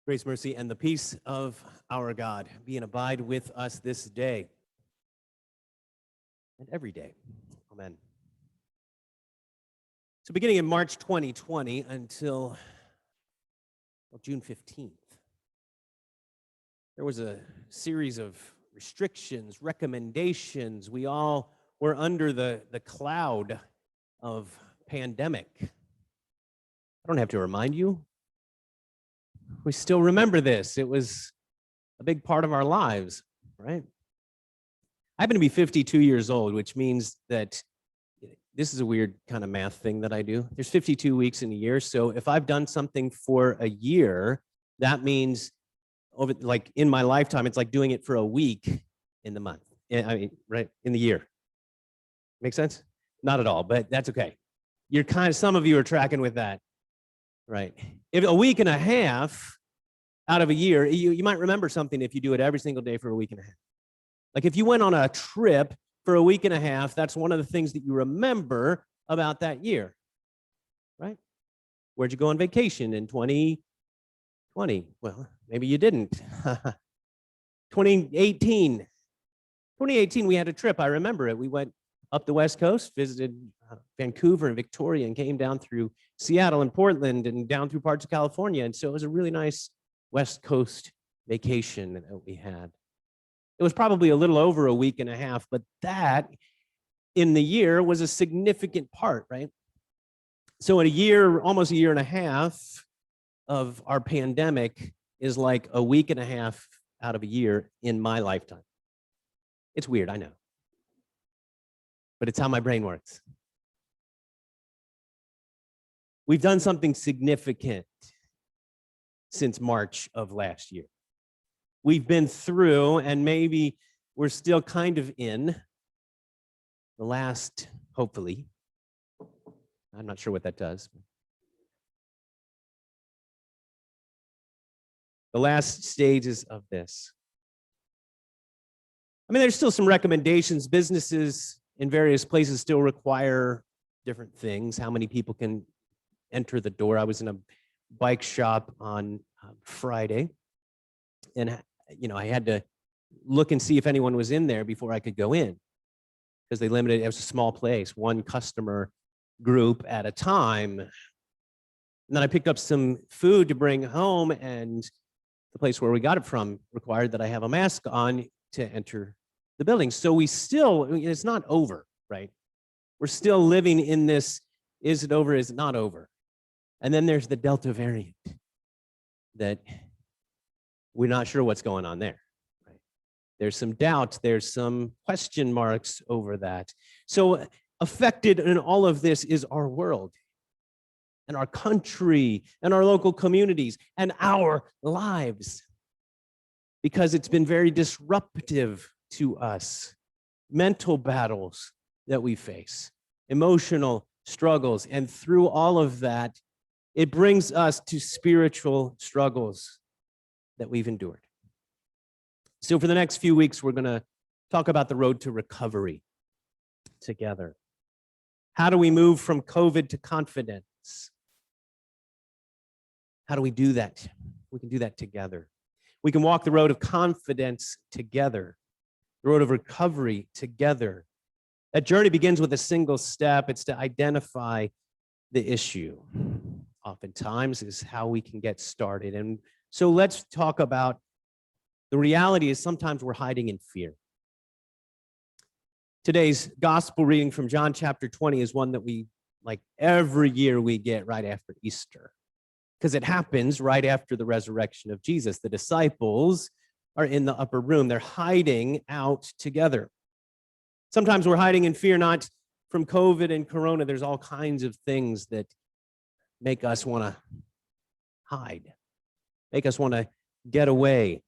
Grace, mercy, and the peace of our God be and abide with us this day and every day. Amen. So beginning in March 2020 until June 15th, there was a series of restrictions, recommendations. We all were under the cloud of pandemic. I don't have to remind you. We still remember this. It was a big part of our lives, right? I happen to be 52 years old, which means that this is a weird kind of math thing that I do. There's 52 weeks in a year. So if I've done something for a year, that means over like in my lifetime, it's like doing it for a week in the month. I mean, right, in the year. Make sense? Not at all, but that's okay. You're kind of, some of you are tracking with that, right? If a week and a half out of a year, you might remember something if you do it every single day for a week and a half. Like if you went on a trip for a week and a half, that's one of the things that you remember about that year, right? Where'd you go on vacation in 2020? Well, maybe you didn't. 2018, we had a trip. I remember it. We went up the West Coast, visited Vancouver and Victoria, and came down through Seattle and Portland and down through parts of California. And so it was a really nice West Coast vacation that we had. It was probably a little over a week and a half, but that in the year was a significant part, right? So in a year, almost a year and a half of our pandemic is like a week and a half out of a year in my lifetime. It's weird, I know. But it's how my brain works. We've done something significant since March of last year. We've been through, and maybe we're still kind of in the last, hopefully, I'm not sure what that does. The last stages of this. I mean, there's still some recommendations. Businesses in various places still require different things. How many people can enter the door? I was in a bike shop on Friday, and I had to look and see if anyone was in there before I could go in, because they limited, it was a small place, one customer group at a time. And then I picked up some food to bring home, and the place where we got it from required that I have a mask on to enter the building. So we still, it's not over, right? We're still living in this, is it over, is it not over? And then there's the Delta variant that we're not sure what's going on there. Right? There's some doubt, there's some question marks over that. So affected in all of this is our world and our country and our local communities and our lives, because it's been very disruptive to us. Mental battles that we face, emotional struggles, and through all of that, it brings us to spiritual struggles that we've endured. So for the next few weeks, we're going to talk about the road to recovery together. How do we move from COVID to confidence? How do we do that? We can do that together. We can walk the road of confidence together, the road of recovery together. That journey begins with a single step. It's to identify the issue. Oftentimes is how we can get started. And so let's talk about the reality is sometimes we're hiding in fear. Today's gospel reading from John chapter 20 is one that we, like every year we get right after Easter, because it happens right after the resurrection of Jesus. The disciples are in the upper room. They're hiding out together. Sometimes we're hiding in fear, not from COVID and Corona. There's all kinds of things that make us want to hide, make us want to get away.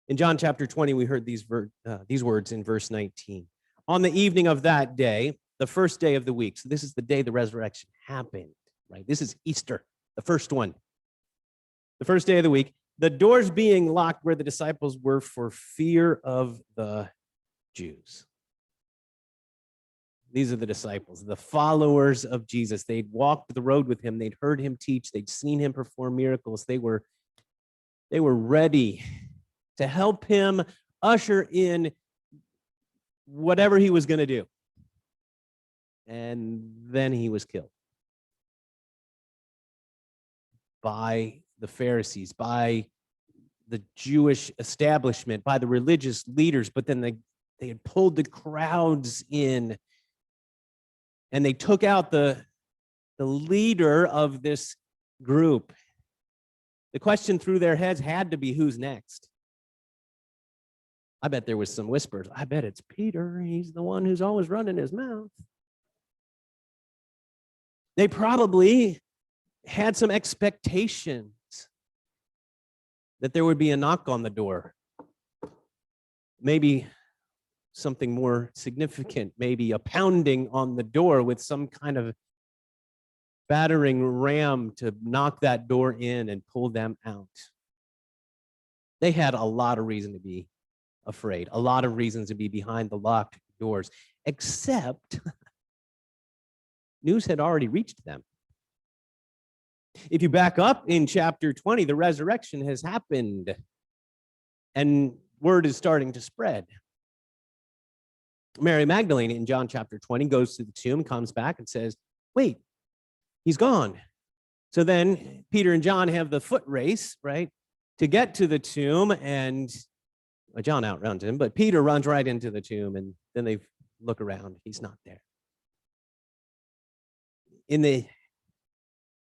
In John chapter 20, we heard these words in verse 19. On the evening of that day, the first day of the week, so this is the day the resurrection happened, right? This is Easter, the first one. The first day of the week, the doors being locked where the disciples were for fear of the Jews. These are the disciples, the followers of Jesus. They'd walked the road with him. They'd heard him teach. They'd seen him perform miracles. They were ready to help him usher in whatever he was going to do. And then he was killed by the Pharisees, by the Jewish establishment, by the religious leaders. But then they had pulled the crowds in, and they took out the leader of this group. The question through their heads had to be, who's next? I bet there was some whispers. I bet it's Peter. He's the one who's always running his mouth. They probably had some expectations that there would be a knock on the door. Maybe something more significant, maybe a pounding on the door with some kind of battering ram to knock that door in and pull them out. They had a lot of reason to be afraid, a lot of reasons to be behind the locked doors, except news had already reached them. If you back up in chapter 20, the resurrection has happened and word is starting to spread. Mary Magdalene in John chapter 20 goes to the tomb, comes back and says, wait, he's gone. So then Peter and John have the foot race, right, to get to the tomb, and John outruns him, but Peter runs right into the tomb, and then they look around. He's not there. In the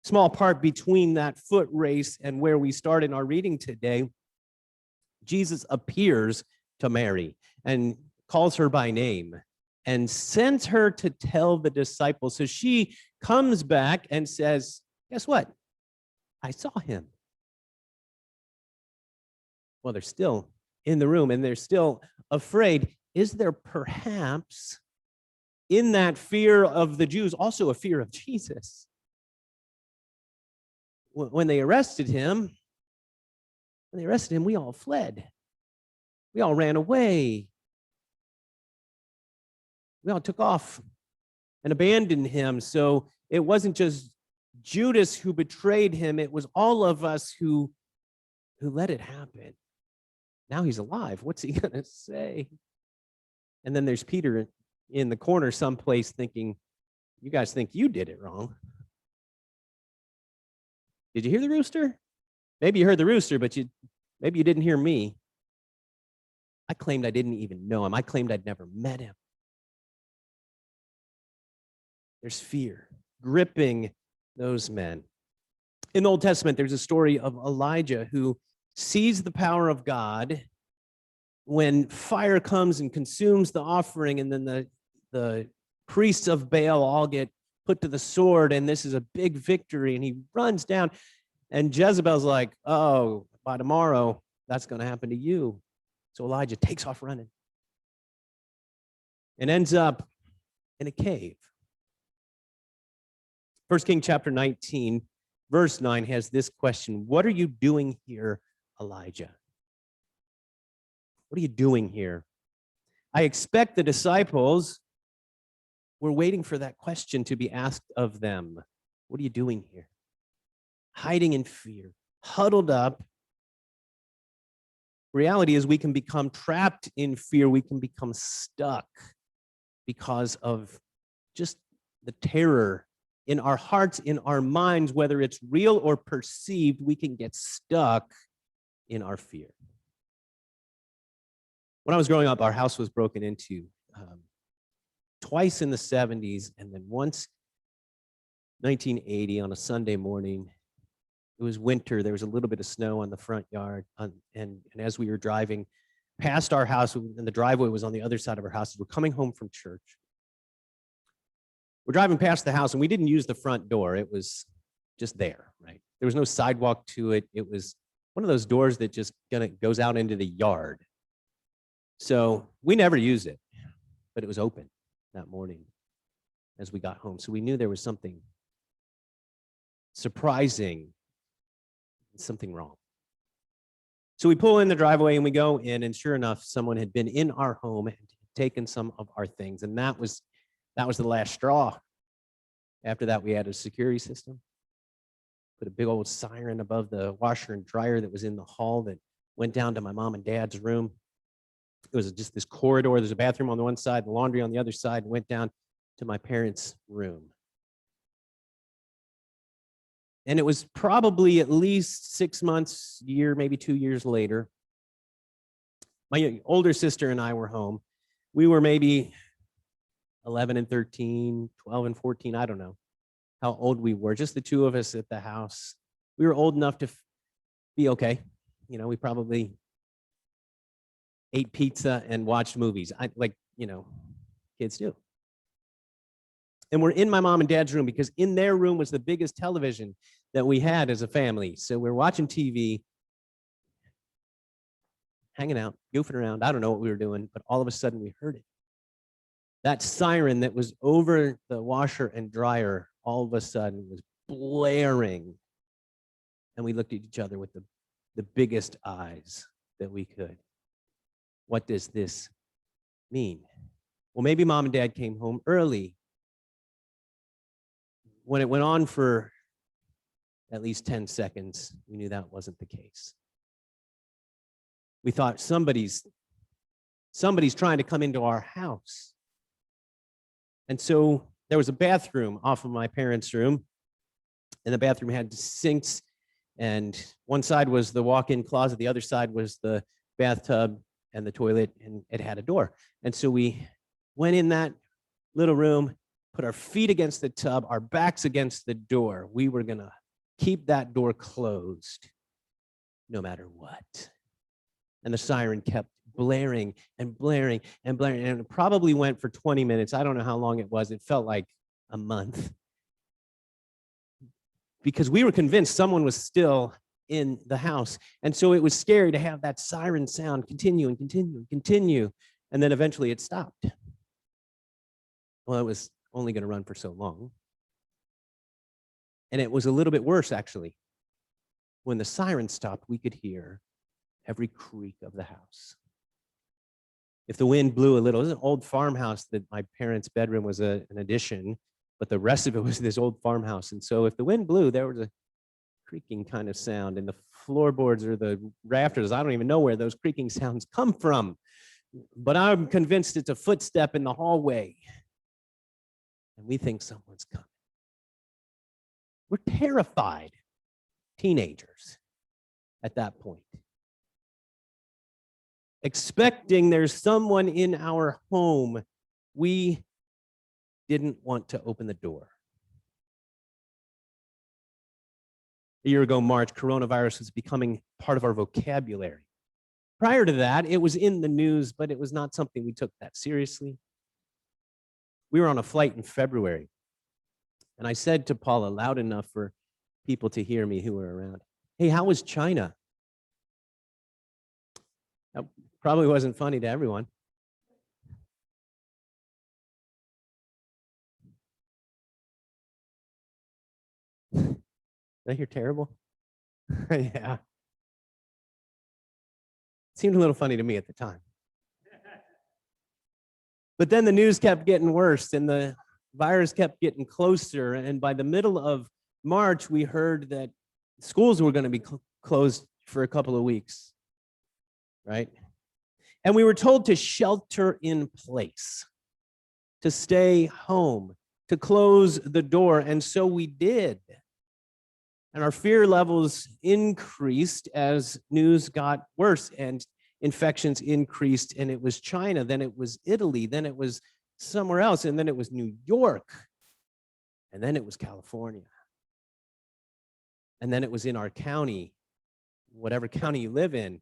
small part between that foot race and where we start in our reading today, Jesus appears to Mary and calls her by name and sends her to tell the disciples. So she comes back and says, guess what? I saw him. Well, they're still in the room and they're still afraid. Is there perhaps in that fear of the Jews also a fear of Jesus? When they arrested him, we all fled. We all ran away. We all took off and abandoned him. So it wasn't just Judas who betrayed him. It was all of us who let it happen. Now he's alive. What's he going to say? And then there's Peter in the corner someplace thinking, you guys think you did it wrong. Did you hear the rooster? Maybe you heard the rooster, but maybe you didn't hear me. I claimed I didn't even know him. I claimed I'd never met him. There's fear gripping those men. In the Old Testament, there's a story of Elijah who sees the power of God when fire comes and consumes the offering, and then the priests of Baal all get put to the sword, and this is a big victory, and he runs down, and Jezebel's like, oh, by tomorrow, that's going to happen to you. So Elijah takes off running and ends up in a cave. 1 Kings chapter 19, verse 9 has this question: what are you doing here, Elijah? What are you doing here? I expect the disciples were waiting for that question to be asked of them. What are you doing here? Hiding in fear, huddled up. Reality is we can become trapped in fear. We can become stuck because of just the terror in our hearts, in our minds, whether it's real or perceived. We can get stuck in our fear. When I was growing up, our house was broken into twice in the 70s, and then once 1980 on a Sunday morning. It was winter. There was a little bit of snow on the front yard, and as we were driving past our house, and the driveway was on the other side of our house, we're coming home from church. We're driving past the house, and we didn't use the front door. It was just there, right? There was no sidewalk to it. It was one of those doors that just goes out into the yard. So we never used it, but it was open that morning as we got home. So we knew there was something surprising, something wrong. So we pull in the driveway and we go in, and sure enough, someone had been in our home and taken some of our things. And that was That was the last straw. After that, we added a security system, put a big old siren above the washer and dryer that was in the hall that went down to my mom and dad's room. It was just this corridor. There's a bathroom on the one side, the laundry on the other side, and went down to my parents' room. And it was probably at least 6 months, year, maybe 2 years later. My older sister and I were home. We were maybe 11 and 13, 12 and 14. I don't know how old we were, just the two of us at the house. We were old enough to be okay. We probably ate pizza and watched movies, kids do. And we're in my mom and dad's room because in their room was the biggest television that we had as a family. So we're watching TV, hanging out, goofing around. I don't know what we were doing, but all of a sudden we heard it. That siren that was over the washer and dryer all of a sudden was blaring. And we looked at each other with the biggest eyes that we could. What does this mean? Well, maybe mom and dad came home early. When it went on for at least 10 seconds, we knew that wasn't the case. We thought somebody's trying to come into our house. And so there was a bathroom off of my parents' room, and the bathroom had sinks, and one side was the walk-in closet, the other side was the bathtub and the toilet, and it had a door. And so we went in that little room, put our feet against the tub, our backs against the door. We were gonna keep that door closed no matter what. And the siren kept blaring and blaring and blaring, and it probably went for 20 minutes. I don't know how long it was. It felt like a month. Because we were convinced someone was still in the house. And so it was scary to have that siren sound continue and continue and continue. And then eventually it stopped. Well, it was only going to run for so long. And it was a little bit worse, actually. When the siren stopped, we could hear every creak of the house. If the wind blew a little, it was an old farmhouse that my parents' bedroom was an addition, but the rest of it was this old farmhouse. And so if the wind blew, there was a creaking kind of sound, and the floorboards or the rafters, I don't even know where those creaking sounds come from, but I'm convinced it's a footstep in the hallway. And we think someone's coming. We're terrified teenagers at that point, expecting there's someone in our home. We didn't want to open the door. A year ago, March, coronavirus was becoming part of our vocabulary. Prior to that, it was in the news, but it was not something we took that seriously. We were on a flight in February, and I said to Paula loud enough for people to hear me who were around, "Hey, how was China?" That probably wasn't funny to everyone. Did I hear terrible? Yeah. It seemed a little funny to me at the time. But then the news kept getting worse and the virus kept getting closer. And by the middle of March, we heard that schools were going to be closed for a couple of weeks, right? And we were told to shelter in place, to stay home, to close the door. And so we did. And our fear levels increased as news got worse and infections increased, and it was China, then it was Italy, then it was somewhere else, and then it was New York, and then it was California. And then it was in our county, whatever county you live in. It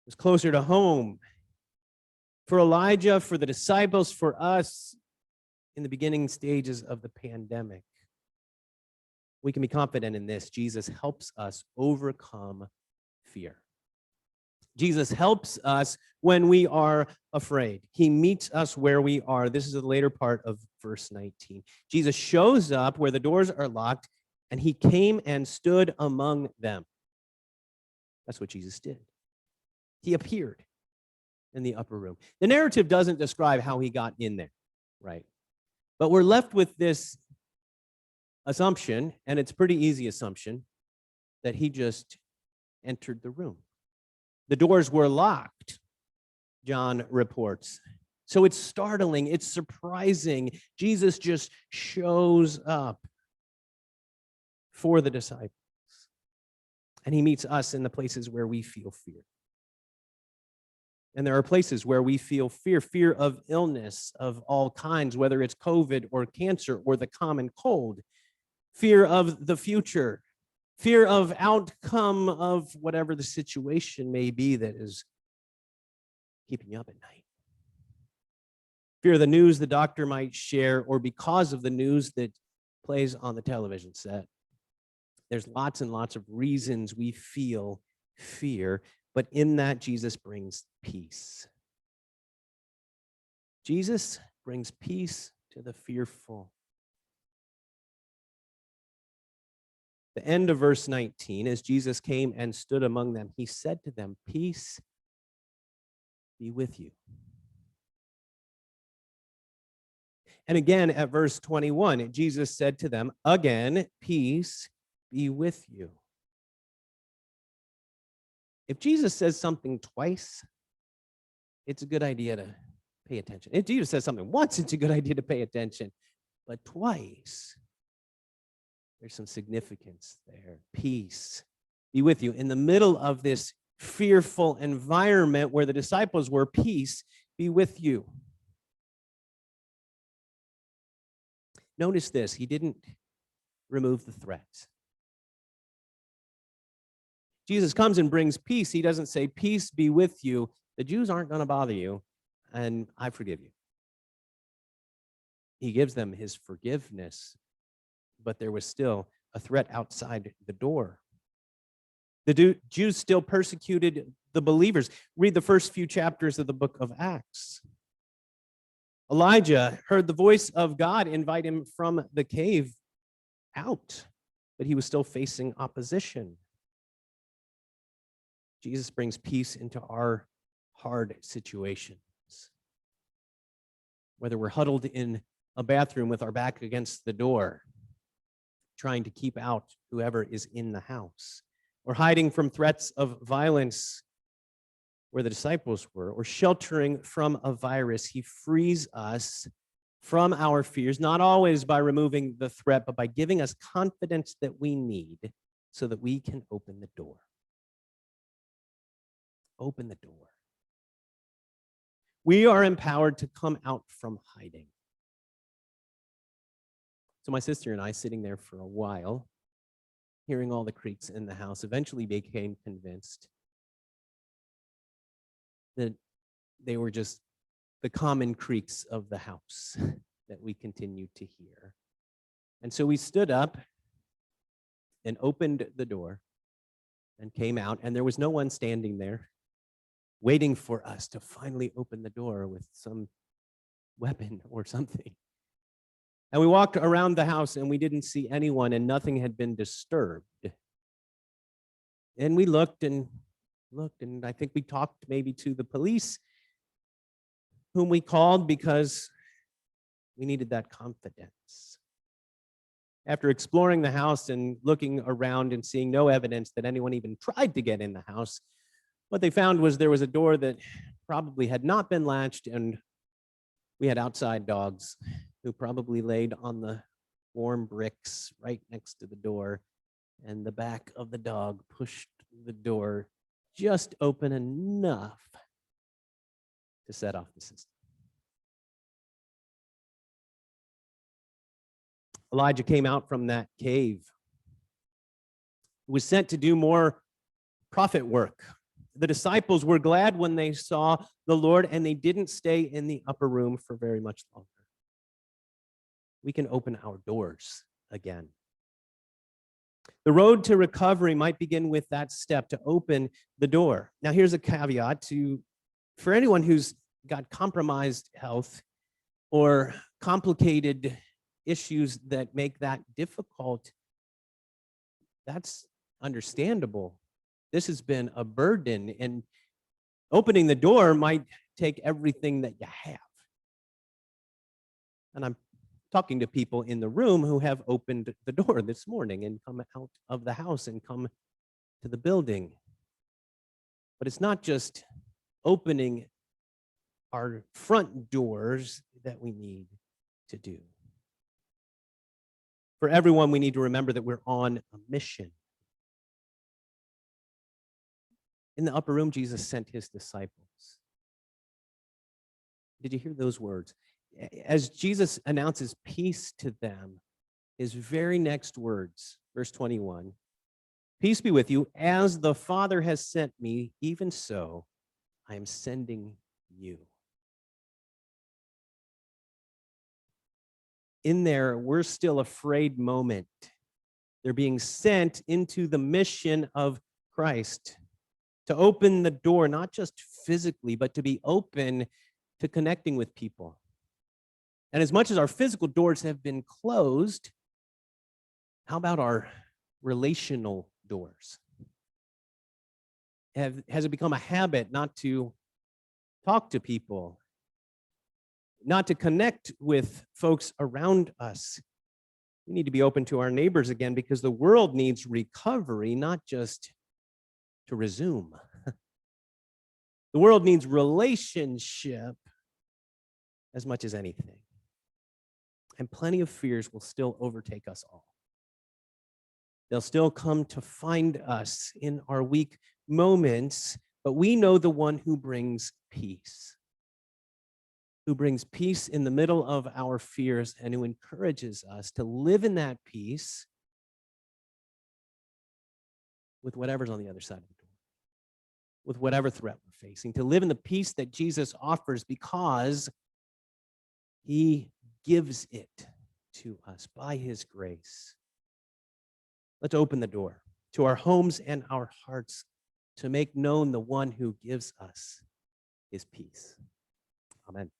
was closer to home. For Elijah, for the disciples, for us, in the beginning stages of the pandemic, we can be confident in this. Jesus helps us overcome fear. Jesus helps us when we are afraid. He meets us where we are. This is the later part of verse 19. Jesus shows up where the doors are locked, and he came and stood among them. That's what Jesus did. He appeared in the upper room. The narrative doesn't describe how he got in there. right? But we're left with this assumption, and it's a pretty easy assumption, that he just entered the room. The doors were locked, John reports. So it's startling, it's surprising. Jesus just shows up for the disciples. And he meets us in the places where we feel fear. And there are places where we feel fear of illness of all kinds, whether it's COVID or cancer or the common cold, fear of the future, fear of outcome of whatever the situation may be that is keeping you up at night. Fear of the news the doctor might share, or because of the news that plays on the television set. There's lots and lots of reasons we feel fear, but in that, Jesus brings peace. Jesus brings peace to the fearful. The end of verse 19, as Jesus came and stood among them, he said to them, "Peace be with you." And again at verse 21, Jesus said to them, again, "Peace be with you." If Jesus says something twice, it's a good idea to pay attention. If Jesus says something once, it's a good idea to pay attention. But twice, there's some significance there. Peace be with you. In the middle of this fearful environment where the disciples were, peace be with you. Notice this, he didn't remove the threats. Jesus comes and brings peace. He doesn't say, "Peace be with you. The Jews aren't going to bother you, and I forgive you." He gives them his forgiveness, but there was still a threat outside the door. The Jews still persecuted the believers. Read the first few chapters of the book of Acts. Elijah heard the voice of God invite him from the cave out, but he was still facing opposition. Jesus brings peace into our hard situations. Whether we're huddled in a bathroom with our back against the door, trying to keep out whoever is in the house, or hiding from threats of violence where the disciples were, or sheltering from a virus, he frees us from our fears, not always by removing the threat, but by giving us confidence that we need so that we can open the door. Open the door. We are empowered to come out from hiding. So my sister and I, sitting there for a while, hearing all the creaks in the house, eventually became convinced that they were just the common creaks of the house that we continued to hear. And so we stood up and opened the door and came out, and there was no one standing there waiting for us to finally open the door with some weapon or something. And we walked around the house and we didn't see anyone, and nothing had been disturbed. And we looked, and I think we talked maybe to the police, whom we called because we needed that confidence. After exploring the house and looking around and seeing no evidence that anyone even tried to get in the house, what they found was there was a door that probably had not been latched, and we had outside dogs who probably laid on the warm bricks right next to the door, and the back of the dog pushed the door just open enough to set off the system. Elijah came out from that cave. He was sent to do more prophet work. The disciples were glad when they saw the Lord, and they didn't stay in the upper room for very much longer. We can open our doors again. The road to recovery might begin with that step, to open the door. Now, here's a caveat for anyone who's got compromised health or complicated issues that make that difficult. That's understandable. This has been a burden, and opening the door might take everything that you have. And I'm talking to people in the room who have opened the door this morning and come out of the house and come to the building. But it's not just opening our front doors that we need to do. For everyone, we need to remember that we're on a mission. In the upper room, Jesus sent his disciples. Did you hear those words? As Jesus announces peace to them, his very next words, verse 21, peace be with you. As the Father has sent me, even so I am sending you. In their we're still afraid moment, they're being sent into the mission of Christ to open the door, not just physically, but to be open to connecting with people. And as much as our physical doors have been closed, how about our relational doors? Has it become a habit not to talk to people, not to connect with folks around us? We need to be open to our neighbors again because the world needs recovery, not just to resume. The world needs relationship as much as anything. And plenty of fears will still overtake us all. They'll still come to find us in our weak moments, but we know the one who brings peace in the middle of our fears and who encourages us to live in that peace with whatever's on the other side of the door, with whatever threat we're facing, to live in the peace that Jesus offers because he gives it to us by his grace. Let's open the door to our homes and our hearts to make known the one who gives us his peace. Amen.